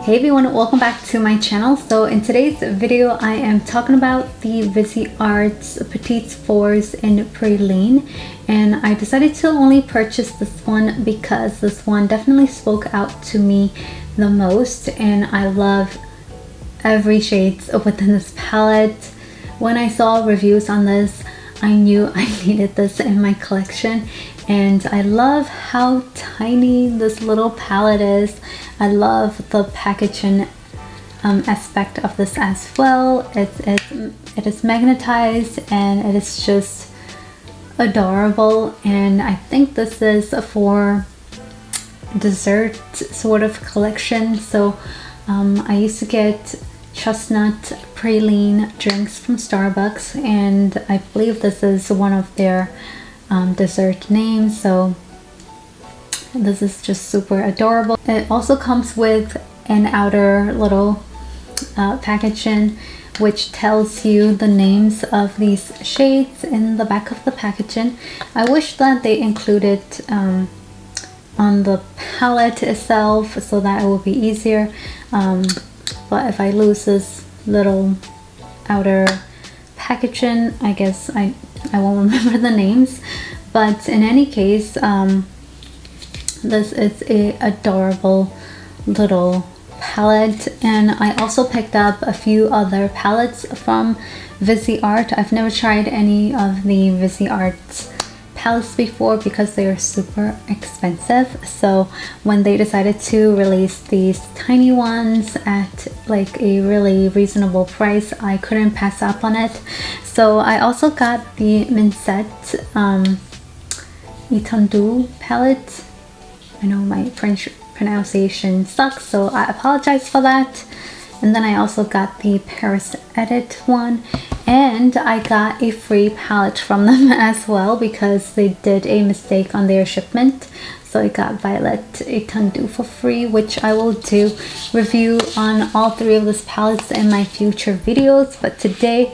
Hey everyone, welcome back to my channel. So in today's video I am talking about the Viseart Petits 4s in Praline, and I decided to only purchase this one because this one definitely spoke out to me the most, and I love every shade within this palette. When I saw reviews on this, I knew I needed this in my collection, and I love how tiny this little palette is. I love the packaging aspect of this as well. It is magnetized and it is just adorable, and I think this is for dessert sort of collection. So I used to get chestnut praline drinks from Starbucks, and I believe this is one of their dessert names, so this is just super adorable. It also comes with an outer little packaging which tells you the names of these shades in the back of the packaging. I wish that they included on the palette itself so that it would be easier, but if I lose this little outer packaging, I guess I won't remember the names. But in any case, this is a adorable little palette, and I also picked up a few other palettes from Viseart. I've never tried any of the Viseart palettes before because they are super expensive, so when they decided to release these tiny ones at like a really reasonable price, I couldn't pass up on it. So I also got the Viseart Étendue palette. I know my French pronunciation sucks, so I apologize for that. And then I also got the Paris Edit one, and I got a free palette from them as well because they did a mistake on their shipment. So I got Violet Étendue for free, which I will do review on all three of these palettes in my future videos. But today,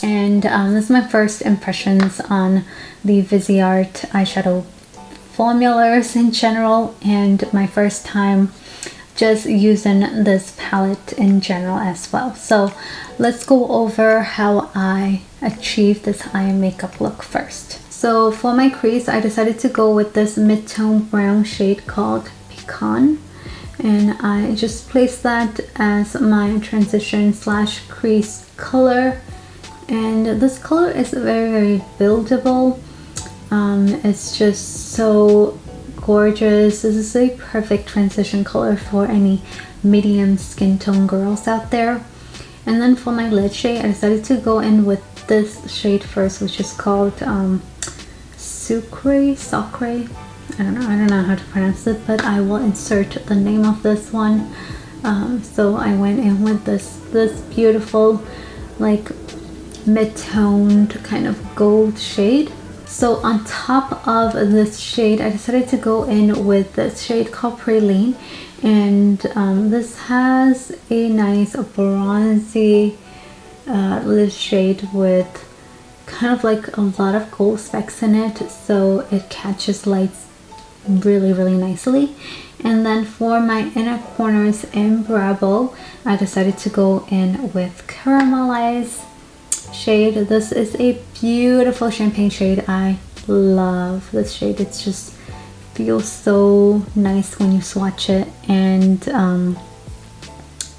and this is my first impressions on the Viseart eyeshadow formulas in general, and my first time just using this palette in general as well. So let's go over how I achieved this eye makeup look first. So for my crease, I decided to go with this mid-tone brown shade called Pecan, and I just placed that as my transition slash crease color. And this color is very buildable. It's just so gorgeous. This is a perfect transition color for any medium skin tone girls out there. And then for my lid shade, I decided to go in with this shade first, which is called Sucre. I don't know how to pronounce it, but I will insert the name of this one. So I went in with this beautiful like mid-toned kind of gold shade. So on top of this shade, I decided to go in with this shade called Praline, and this has a nice bronzy lid shade with kind of like a lot of gold specks in it, so it catches lights really nicely. And then for my inner corners in Bravo, I decided to go in with Caramelize shade. This is a beautiful champagne shade. I love this shade. It just feels so nice when you swatch it, and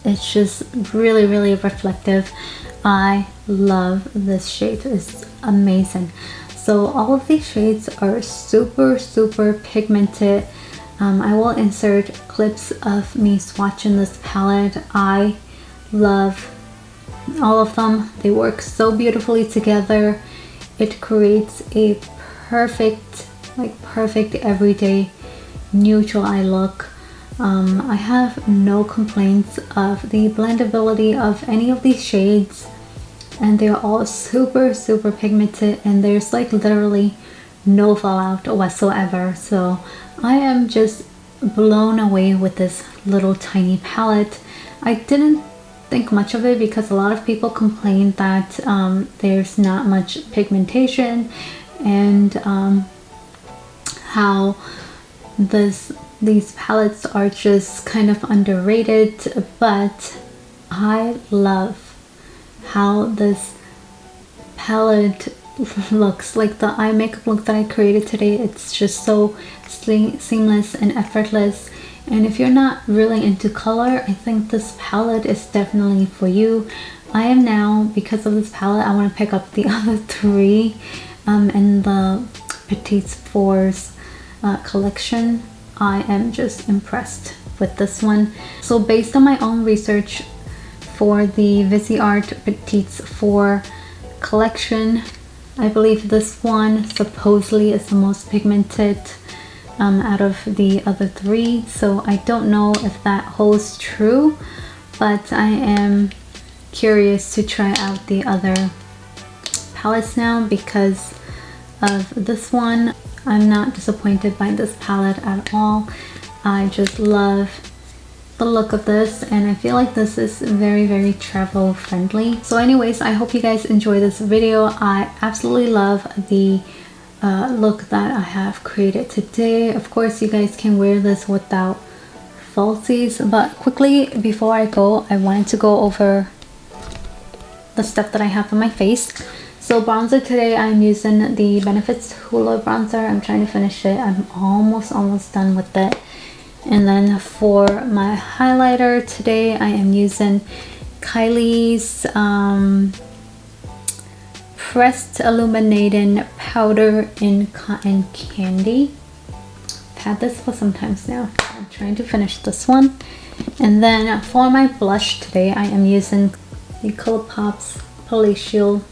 it's just really reflective. I love this shade. It's amazing. So all of these shades are super pigmented. I will insert clips of me swatching this palette. I love all of them. They work so beautifully together. It creates a perfect everyday neutral eye look. I have no complaints of the blendability of any of these shades, and they're all super pigmented, and there's like literally no fallout whatsoever. So I am just blown away with this little tiny palette. I didn't think much of it because a lot of people complain that there's not much pigmentation, and how this these palettes are just kind of underrated, but I love how this palette looks. Like the eye makeup look that I created today, it's just so seamless and effortless. And if you're not really into color, I think this palette is definitely for you. I am now, because of this palette, I want to pick up the other three in the Petits 4's collection. I am just impressed with this one. So based on my own research for the Viseart Petits 4 collection, I believe this one supposedly is the most pigmented out of the other three. So I don't know if that holds true, but I am curious to try out the other palettes now because of this one. I'm not disappointed by this palette at all. I just love the look of this, and I feel like this is very travel friendly. So anyways, I hope you guys enjoy this video. I absolutely love the look that I have created today. Of course, you guys can wear this without falsies, but quickly before I go, I wanted to go over the stuff that I have on my face. So bronzer today, I'm using the Benefits Hoola bronzer. I'm trying to finish it. I'm almost done with it. And then for my highlighter today, I am using Kylie's Pressed Illuminating Powder in Cotton Candy. I've had this for some times now. I'm trying to finish this one. And then for my blush today, I am using the ColourPop's Palatial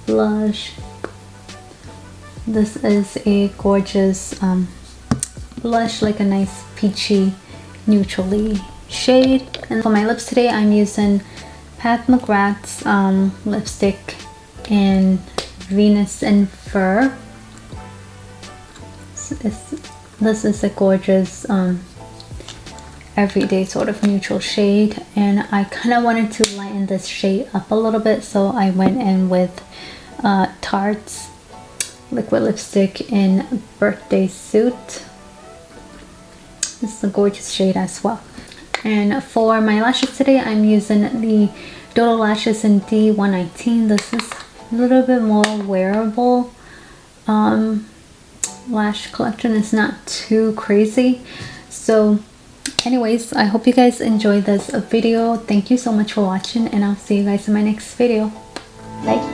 blush. This is a gorgeous blush, like a nice peachy neutrally shade. And for my lips today, I'm using Pat McGrath's lipstick in Venus and Fur. This is a gorgeous everyday sort of neutral shade, and I kind of wanted to lighten this shade up a little bit, so I went in with Tarte's liquid lipstick in Birthday Suit. This is a gorgeous shade as well. And for my lashes today, I'm using the Dodo lashes in D119. This is a little bit more wearable lash collection. It's not too crazy. So anyways, I hope you guys enjoyed this video. Thank you so much for watching, and I'll see you guys in my next video. Bye.